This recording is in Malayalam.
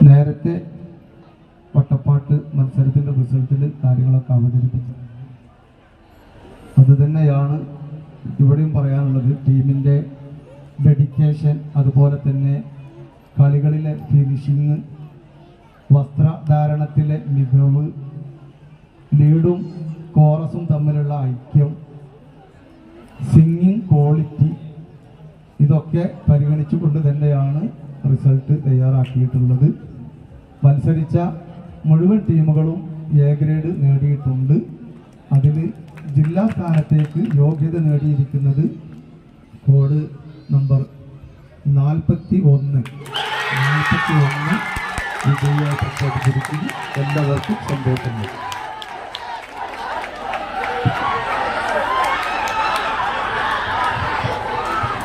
നേരത്തെ വട്ടപ്പാട്ട് മത്സരത്തിൻ്റെ റിസൾട്ടിൽ കാര്യങ്ങളൊക്കെ അവതരിപ്പിച്ചു. അതുതന്നെയാണ് ഇവിടെയും പറയാനുള്ളത്. ടീമിൻ്റെ ഡെഡിക്കേഷൻ, അതുപോലെ തന്നെ കളികളിലെ ഫിനിഷിങ്, വസ്ത്രധാരണത്തിലെ മികവ്, ലീഡും കോറസും തമ്മിലുള്ള ഐക്യം, സിംഗിങ് ക്വാളിറ്റി, ഇതൊക്കെ പരിഗണിച്ചുകൊണ്ട് തന്നെയാണ് റിസൾട്ട് തയ്യാറാക്കിയിട്ടുള്ളത്. മത്സരിച്ച മുഴുവൻ ടീമുകളും എ ഗ്രേഡ് നേടിയിട്ടുണ്ട്. അതിൽ ജില്ലാ സ്ഥാനത്തേക്ക് യോഗ്യത നേടിയിരിക്കുന്നത് കോഡ് നമ്പർ 41 വിജയിയായി പ്രഖ്യാപിച്ചിരിക്കുന്നു. എല്ലാവർക്കും സന്തോഷം.